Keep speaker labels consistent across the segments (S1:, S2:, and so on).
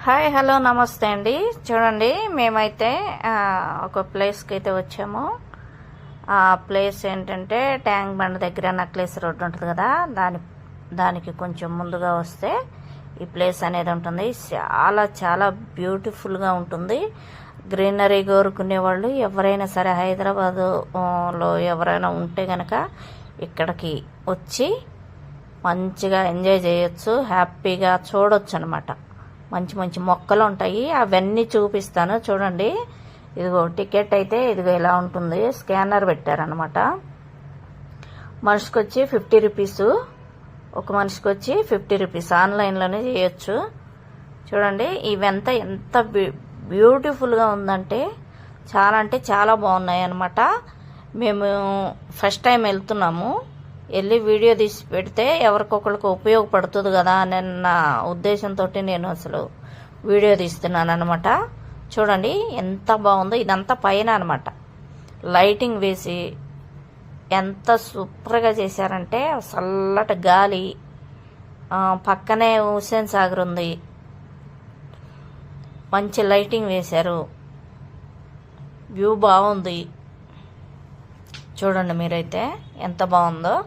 S1: Hi hello నమస్తే అండి. చూడండి మేమైతే ఒక ప్లేస్కి అయితే వచ్చాము. ఆ ప్లేస్ ఏంటంటే ట్యాంక్ బండ్ దగ్గర నక్లెస్ రోడ్ ఉంటుంది కదా, దానికి కొంచెం ముందుగా వస్తే ఈ ప్లేస్ అనేది ఉంటుంది. చాలా చాలా బ్యూటిఫుల్గా ఉంటుంది. గ్రీనరీ కోరుకునే వాళ్ళు ఎవరైనా సరే హైదరాబాదులో ఎవరైనా ఉంటే కనుక ఇక్కడికి వచ్చి మంచిగా ఎంజాయ్ చేయొచ్చు, హ్యాపీగా చూడొచ్చు అనమాట. మంచి మంచి మొక్కలు ఉంటాయి, అవన్నీ చూపిస్తాను. చూడండి, ఇదిగో టికెట్ అయితే ఇదిగో ఇలా ఉంటుంది. స్కానర్ పెట్టారనమాట. మనిషికి వచ్చి 50 రూపీస్, ఒక మనిషికి వచ్చి 50 రూపీస్. ఆన్లైన్లోనే చేయొచ్చు. చూడండి ఇవంతా ఎంత బ్యూటిఫుల్గా ఉందంటే చాలా బాగున్నాయి అనమాట. మేము ఫస్ట్ టైం వెళ్తున్నాము. వెళ్ళి వీడియో తీసి పెడితే ఎవరికొకరికి ఉపయోగపడుతుంది కదా అనే నా ఉద్దేశంతో నేను అసలు వీడియో తీస్తున్నాను అనమాట. చూడండి ఎంత బాగుందో. ఇదంతా పైన అనమాట, లైటింగ్ వేసి ఎంత సూపర్గా చేశారంటే చల్లటి గాలి. పక్కనే హుస్సేన్ సాగర్ ఉంది, మంచి లైటింగ్ వేశారు, వ్యూ బాగుంది. చూడండి మీరైతే ఎంత బాగుందో.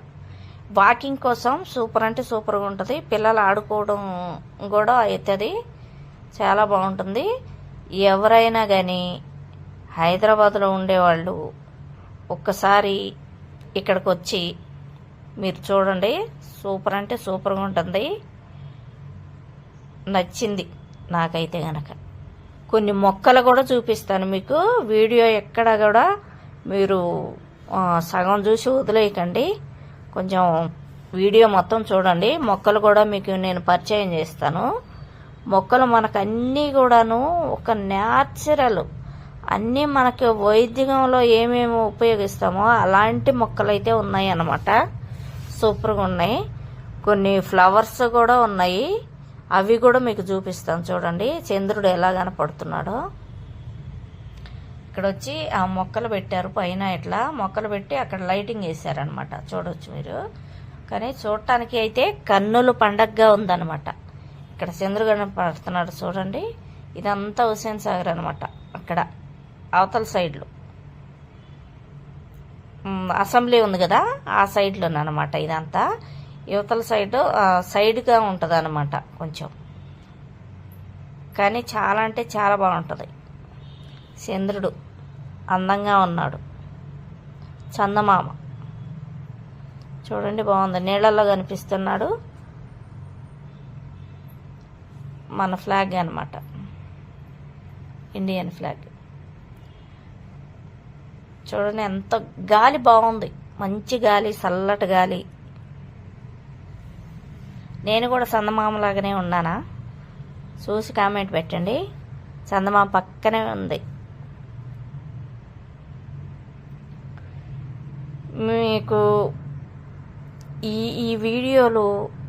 S1: వాకింగ్ కోసం సూపర్ అంటే సూపర్గా ఉంటుంది. పిల్లలు ఆడుకోవడం కూడా అవుతుంది, చాలా బాగుంటుంది. ఎవరైనా కానీ హైదరాబాద్లో ఉండేవాళ్ళు ఒక్కసారి ఇక్కడికి వచ్చి మీరు చూడండి, సూపర్ అంటే సూపర్గా ఉంటుంది. నచ్చింది నాకైతే గనక. కొన్ని మొక్కలు కూడా చూపిస్తాను మీకు. వీడియో ఎక్కడ కూడా మీరు సగం చూసి వదిలేయకండి, కొంచెం వీడియో మొత్తం చూడండి. మొక్కలు కూడా మీకు నేను పరిచయం చేస్తాను. మొక్కలు మనకు అన్నీ కూడాను ఒక న్యాచురల్, అన్నీ మనకి వైద్యంలో ఏమేమి ఉపయోగిస్తామో అలాంటి మొక్కలు అయితే ఉన్నాయి అన్నమాట. సూపర్గా ఉన్నాయి. కొన్ని ఫ్లవర్స్ కూడా ఉన్నాయి, అవి కూడా మీకు చూపిస్తాను. చూడండి చంద్రుడు ఎలా కనపడుతున్నాడో. ఇక్కడ వచ్చి ఆ మొక్కలు పెట్టారు పైన, ఇట్లా మొక్కలు పెట్టి అక్కడ లైటింగ్ వేసారనమాట. చూడొచ్చు మీరు. కానీ చూడటానికి అయితే కన్నుల పండగగా ఉందన్నమాట. ఇక్కడ చంద్రుడు పడుతున్నాడు చూడండి. ఇదంతా హుస్సేన్ సాగర్ అనమాట. అక్కడ అవతల సైడ్లో అసెంబ్లీ ఉంది కదా, ఆ సైడ్లోనమాట ఇదంతా. యువతల సైడ్గా ఉంటుంది అనమాట కొంచెం. కానీ చాలా అంటే చాలా బాగుంటుంది. చంద్రుడు అందంగా ఉన్నాడు, చందమామ చూడండి బాగుంది, నీళ్ళల్లో కనిపిస్తున్నాడు. మన ఫ్లాగ్ అన్నమాట, ఇండియన్ ఫ్లాగ్. చూడండి ఎంత గాలి బాగుంది, మంచి గాలి, చల్లటి గాలి. నేను కూడా చందమామలాగానే ఉన్నానా? చూసి కామెంట్ పెట్టండి. చందమామ పక్కనే ఉంది. మీకు ఈ వీడియోలో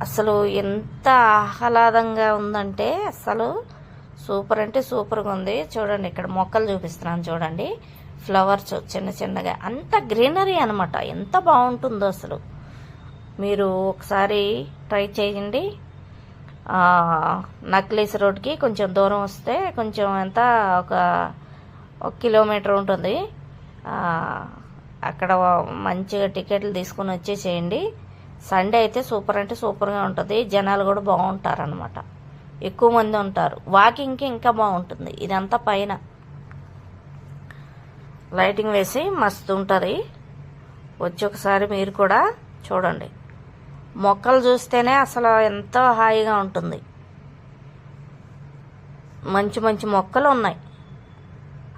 S1: అసలు ఎంత ఆహ్లాదంగా ఉందంటే అసలు సూపర్ అంటే సూపర్గా ఉంది. చూడండి ఇక్కడ మొక్కలు చూపిస్తున్నాను చూడండి, ఫ్లవర్స్ చిన్న చిన్నగా, అంత గ్రీనరీ అనమాట. ఎంత బాగుంటుందో అసలు. మీరు ఒకసారి ట్రై చేయండి. నక్లెస్ రోడ్కి కొంచెం దూరం వస్తే కొంచెం ఎంత ఒక కిలోమీటర్ ఉంటుంది. అక్కడ మంచిగా టికెట్లు తీసుకుని వచ్చేసేయండి. సండే అయితే సూపర్ అంటే సూపర్గా ఉంటుంది. జనాలు కూడా బాగుంటారనమాట, ఎక్కువ మంది ఉంటారు. వాకింగ్కి ఇంకా బాగుంటుంది. ఇదంతా పైన లైటింగ్ వేసి మస్తు ఉంటుంది. వచ్చి ఒకసారి మీరు కూడా చూడండి. మొక్కలు చూస్తేనే అసలు ఎంతో హాయిగా ఉంటుంది. మంచి మంచి మొక్కలు ఉన్నాయి.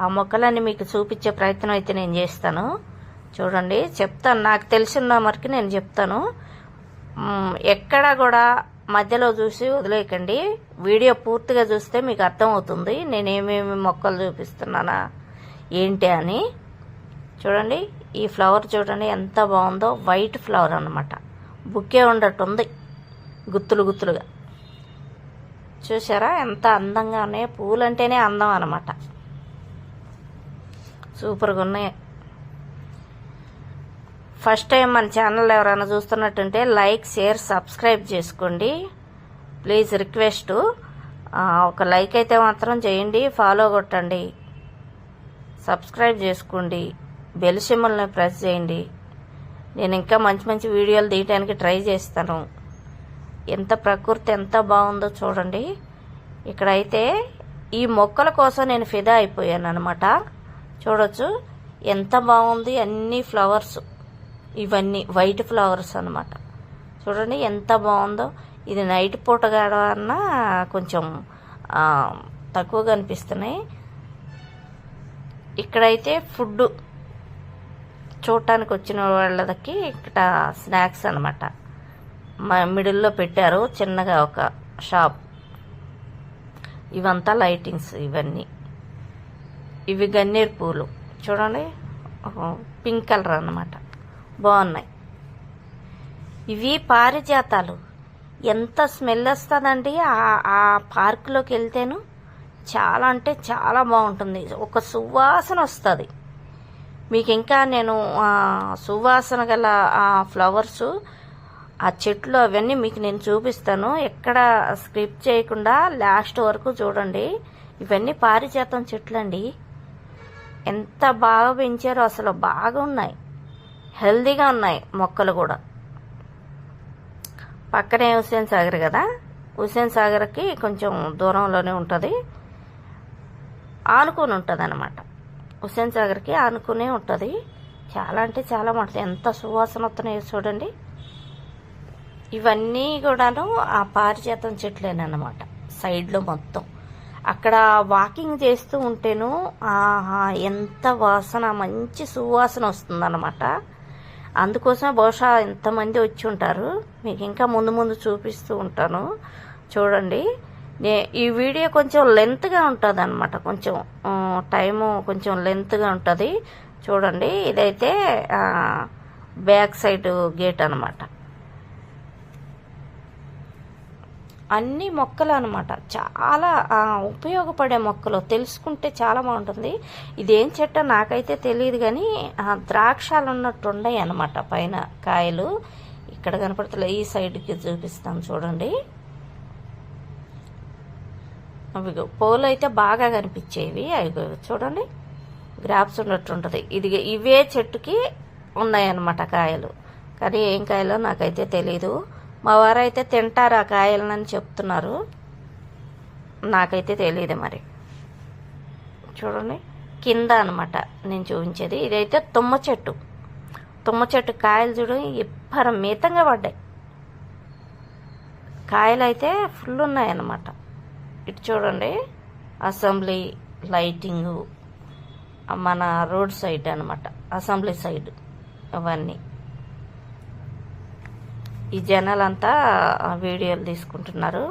S1: ఆ మొక్కలన్నీ మీకు చూపించే ప్రయత్నం అయితే నేను చేస్తాను. చూడండి చెప్తాను, నాకు తెలిసిన వరకు నేను చెప్తాను. ఎక్కడ కూడా మధ్యలో చూసి వదిలేయకండి. వీడియో పూర్తిగా చూస్తే మీకు అర్థమవుతుంది నేను ఏమేమి మొక్కలు చూపిస్తున్నానా ఏంటి అని. చూడండి ఈ ఫ్లవర్ చూడండి ఎంత బాగుందో. వైట్ ఫ్లవర్ అన్నమాట, బుక్కే ఉండట్టుంది, గుత్తులు గుత్తులుగా. చూసారా ఎంత అందంగా ఉన్నాయి. పూలంటేనే అందం అన్నమాట. సూపర్గా ఉన్నాయి. ఫస్ట్ టైం మన ఛానల్ ఎవరైనా చూస్తున్నట్టుంటే లైక్, షేర్, సబ్స్క్రైబ్ చేసుకోండి ప్లీజ్, రిక్వెస్ట్. ఒక లైక్ అయితే మాత్రం చేయండి, ఫాలో కొట్టండి, సబ్స్క్రైబ్ చేసుకోండి, బెల్ సింబల్ని ప్రెస్ చేయండి. నేను ఇంకా మంచి మంచి వీడియోలు తీయడానికి ట్రై చేస్తాను. ఎంత ప్రకృతి ఎంత బాగుందో చూడండి. ఇక్కడైతే ఈ మొక్కల కోసం నేను ఫిదా అయిపోయాను అనమాట. చూడొచ్చు ఎంత బాగుంది, అన్ని ఫ్లవర్స్, ఇవన్నీ వైట్ ఫ్లవర్స్ అనమాట. చూడండి ఎంత బాగుందో. ఇది నైట్ పూట కాడన్నా కొంచెం తక్కువగా అనిపిస్తున్నాయి. ఇక్కడైతే ఫుడ్ చూడటానికి వచ్చిన వాళ్ళకి ఇక్కడ స్నాక్స్ అనమాట మిడిల్లో పెట్టారు, చిన్నగా ఒక షాప్. ఇవంతా లైటింగ్స్, ఇవి గన్నేరు పూలు చూడండి, పింక్ కలర్ అన్నమాట, బాగున్నాయి. ఇవి పారిజాతాలు. ఎంత స్మెల్ వస్తుందండి ఆ పార్కులోకి వెళ్తేను. చాలా అంటే చాలా బాగుంటుంది, ఒక సువాసన వస్తుంది మీకు. ఇంకా నేను సువాసన గల ఆ ఫ్లవర్స్, ఆ చెట్లు అవన్నీ మీకు నేను చూపిస్తాను. ఎక్కడ స్కిప్ చేయకుండా లాస్ట్ వరకు చూడండి. ఇవన్నీ పారిజాతం చెట్లు అండి. ఎంత బాగా పెంచారో అసలు, బాగున్నాయి, హెల్దీగా ఉన్నాయి మొక్కలు కూడా. పక్కనే హుస్సేన్ సాగర్ కదా, హుస్సేన్ సాగర్కి కొంచెం దూరంలోనే ఉంటుంది, ఆనుకుని ఉంటుంది అనమాట. హుస్సేన్ సాగర్కి ఆనుకునే ఉంటుంది. చాలా అంటే చాలా బాగుంటుంది. ఎంత సువాసన వస్తున్నాయో చూడండి. ఇవన్నీ కూడాను ఆ పారిజాతం చెట్లేనమాట సైడ్లో మొత్తం. అక్కడ వాకింగ్ చేస్తూ ఉంటేను ఆహా ఎంత వాసన, మంచి సువాసన వస్తుందన్నమాట. అందుకోసమే బహుశా ఎంతమంది వచ్చి ఉంటారు. మీకు ఇంకా ముందు ముందు చూపిస్తూ ఉంటాను చూడండి. ఈ వీడియో కొంచెం లెంత్గా ఉంటుంది అనమాట, కొంచెం టైము కొంచెం లెంత్గా ఉంటుంది చూడండి. ఇదైతే బ్యాక్ సైడ్ గేట్ అనమాట. అన్ని మొక్కలు అనమాట, చాలా ఉపయోగపడే మొక్కలు. తెలుసుకుంటే చాలా బాగుంటుంది. ఇదేం చెట్టు నాకైతే తెలియదు, కానీ ద్రాక్షాలు ఉన్నట్టు ఉన్నాయి అనమాట పైన కాయలు. ఇక్కడ కనపడతలే, ఈ సైడ్కి చూపిస్తాం చూడండి. అవి పూలు అయితే బాగా కనిపించేవి. అవి చూడండి, గ్రాప్స్ ఉన్నట్టుంటుంది. ఇవే చెట్టుకి ఉన్నాయన్నమాట కాయలు, కానీ ఏం కాయలో నాకైతే తెలీదు. మా వారైతే తింటారు ఆ కాయలనని చెప్తున్నారు, నాకైతే తెలియదు మరి. చూడండి కింద అనమాట నేను చూపించేది. ఇదైతే తుమ్మ చెట్టు. తుమ్మ చెట్టు కాయలు చూడండి విపరీతంగా పడ్డాయి. కాయలు అయితే ఫుల్ ఉన్నాయన్నమాట. ఇటు చూడండి, అసెంబ్లీ లైటింగు, మన రోడ్ సైడ్ అనమాట, అసెంబ్లీ సైడ్. అవన్నీ ఈ జనాలంతా వీడియోలు తీసుకుంటున్నారు.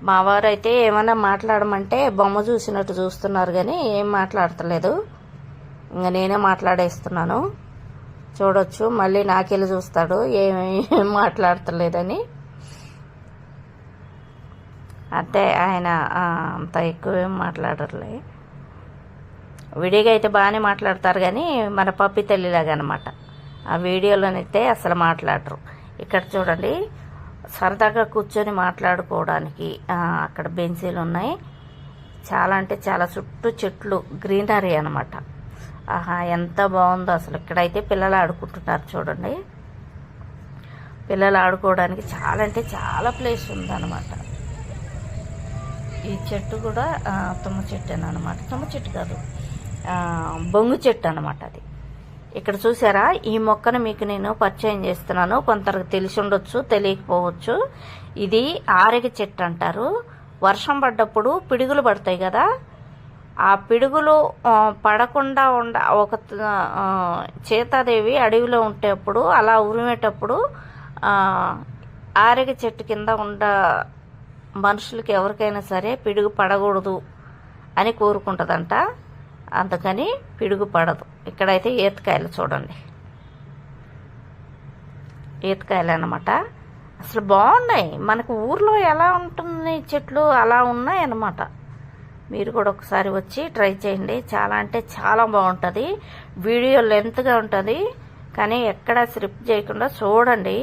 S1: మా వారు అయితే ఏమైనా మాట్లాడమంటే బొమ్మ చూసినట్టు చూస్తున్నారు, కానీ ఏం మాట్లాడతలేదు. ఇంకా నేనే మాట్లాడేస్తున్నాను. చూడొచ్చు, మళ్ళీ నాకెళ్ళి చూస్తాడు ఏం మాట్లాడతలేదని. అంతే, ఆయన అంత ఎక్కువ ఏం మాట్లాడరులే. విడిగా అయితే బాగానే మాట్లాడతారు, కానీ మన పప్పి తల్లిలాగా అనమాట. ఆ వీడియోలోనైతే అసలు మాట్లాడరు. ఇక్కడ చూడండి, సరదాగా కూర్చొని మాట్లాడుకోవడానికి అక్కడ బెంచీలు ఉన్నాయి. చాలా అంటే చాలా, చుట్టూ చెట్లు, గ్రీనరీ అనమాట. ఆహా ఎంత బాగుందో అసలు. ఇక్కడైతే పిల్లలు ఆడుకుంటున్నారు చూడండి. పిల్లలు ఆడుకోవడానికి చాలా అంటే చాలా ప్లేస్ ఉందన్నమాట. ఈ చెట్టు కూడా తుమ్మ చెట్టేనమాట. తుమ్మ చెట్టు కాదు, బొంగు చెట్టు అనమాట అది. ఇక్కడ చూసారా, ఈ మొక్కను మీకు నేను పరిచయం చేస్తున్నాను. కొందరికి తెలిసి ఉండొచ్చు, తెలియకపోవచ్చు. ఇది ఆరెగ చెట్టు అంటారు. వర్షం పడ్డప్పుడు పిడుగులు పడతాయి కదా, ఆ పిడుగులు పడకుండా ఒక సీతాదేవి అడవిలో ఉండేటప్పుడు, అలా ఉరిమేటప్పుడు ఆరెగ చెట్టు కింద మనుషులకి ఎవరికైనా సరే పిడుగు పడకూడదు అని కోరుకుంటుందంట. అందుకని పిడుగు పడదు. ఇక్కడైతే ఈతకాయలు చూడండి, ఈతకాయలు అన్నమాట. అసలు బాగున్నాయి. మనకు ఊర్లో ఎలా ఉంటుంది చెట్లు, అలా ఉన్నాయి అన్నమాట. మీరు కూడా ఒకసారి వచ్చి ట్రై చేయండి. చాలా అంటే చాలా బాగుంటుంది. వీడియో లెంత్గా ఉంటుంది, కానీ ఎక్కడ స్లిప్ చేయకుండా చూడండి.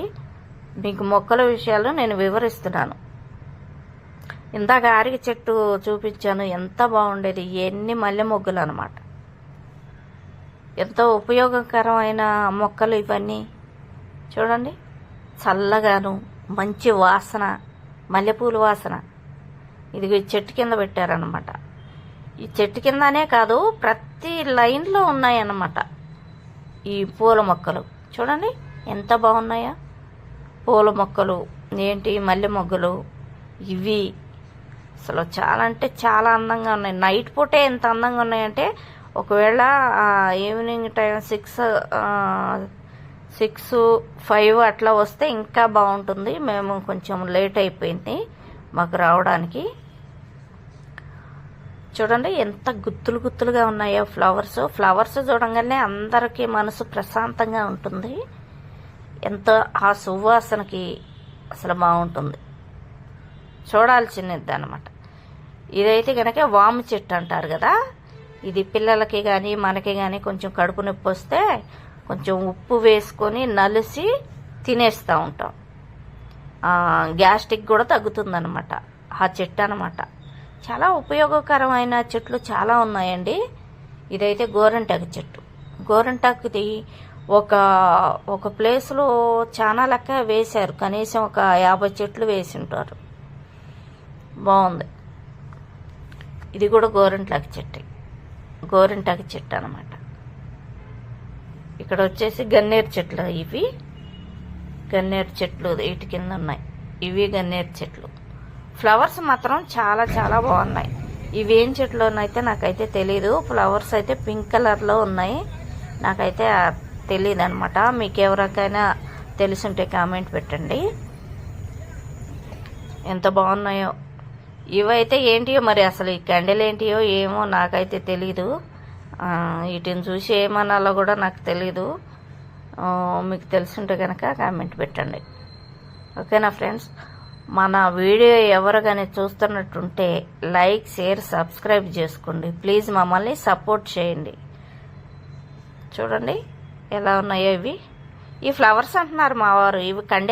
S1: మీకు మొక్కల విషయాలు నేను వివరిస్తున్నాను. ఇందాక ఆరిక చెట్టు చూపించాను, ఎంత బాగుండేది. ఎన్ని మల్లె మొగ్గులు అనమాట. ఎంతో ఉపయోగకరమైన మొక్కలు ఇవన్నీ. చూడండి, చల్లగాను మంచి వాసన, మల్లెపూల వాసన. ఇది చెట్టు కింద పెట్టారనమాట. ఈ చెట్టు కిందనే కాదు, ప్రతి లైన్లో ఉన్నాయన్నమాట ఈ పూల మొక్కలు. చూడండి ఎంత బాగున్నాయో పూల మొక్కలు, ఏంటి మల్లె మొగ్గలు ఇవి. అసలు చాలా అంటే చాలా అందంగా ఉన్నాయి. నైట్ పూటే ఎంత అందంగా ఉన్నాయంటే, ఒకవేళ ఈవినింగ్ టైం 6-5 అట్లా వస్తే ఇంకా బాగుంటుంది. మేము కొంచెం లేట్ అయిపోయింది మాకు రావడానికి. చూడండి ఎంత గుత్తులు గుత్తులుగా ఉన్నాయో ఫ్లవర్స్ చూడంగానే అందరికీ మనసు ప్రశాంతంగా ఉంటుంది. ఎంతో ఆ సువాసనకి అసలు బాగుంటుంది, చూడాల్సినది అనమాట. ఇదైతే కనుక వాము చెట్టు అంటారు కదా. ఇది పిల్లలకి కానీ మనకి కానీ కొంచెం కడుపు నొప్పి వస్తే కొంచెం ఉప్పు వేసుకొని నలిసి తినేస్తూ ఉంటాం. గ్యాస్ట్రిక్ కూడా తగ్గుతుందన్నమాట ఆ చెట్టు అనమాట. చాలా ఉపయోగకరమైన చెట్లు చాలా ఉన్నాయండి. ఇదైతే గోరింటాకు చెట్టు. గోరింటాకుది ఒక ప్లేస్లో చాలా లెక్క వేశారు. కనీసం ఒక 50 చెట్లు వేసి ఉంటారు. బాగుంది. ఇది కూడా గోరింటాకు చెట్టు అనమాట. ఇక్కడ వచ్చేసి గన్నేరు చెట్లు. ఇవి గన్నేరు చెట్లు వీటి కింద ఉన్నాయి. ఇవి గన్నేరు చెట్లు. ఫ్లవర్స్ మాత్రం చాలా చాలా బాగున్నాయి. ఇవేం చెట్లునైతే నాకైతే తెలీదు. ఫ్లవర్స్ అయితే పింక్ కలర్లో ఉన్నాయి. నాకైతే తెలియదు అనమాట. మీకు ఎవరికైనా తెలుసుంటే కామెంట్ పెట్టండి. ఎంత బాగున్నాయో. ఇవైతే ఏంటియో మరి, అసలు ఈ కండెలు ఏంటియో ఏమో నాకైతే తెలీదు. వీటిని చూసి ఏమనాలో కూడా నాకు తెలీదు. మీకు తెలుసుంటే కనుక కామెంట్ పెట్టండి. ఓకేనా ఫ్రెండ్స్? మన వీడియో ఎవరు కానీ చూస్తున్నట్టుంటే లైక్, షేర్, సబ్స్క్రైబ్ చేసుకోండి. ప్లీజ్ మమ్మల్ని సపోర్ట్ చేయండి. చూడండి ఎలా ఉన్నాయో ఇవి. ఈ ఫ్లవర్స్ అంటున్నారు మా వారు. ఇవి కండె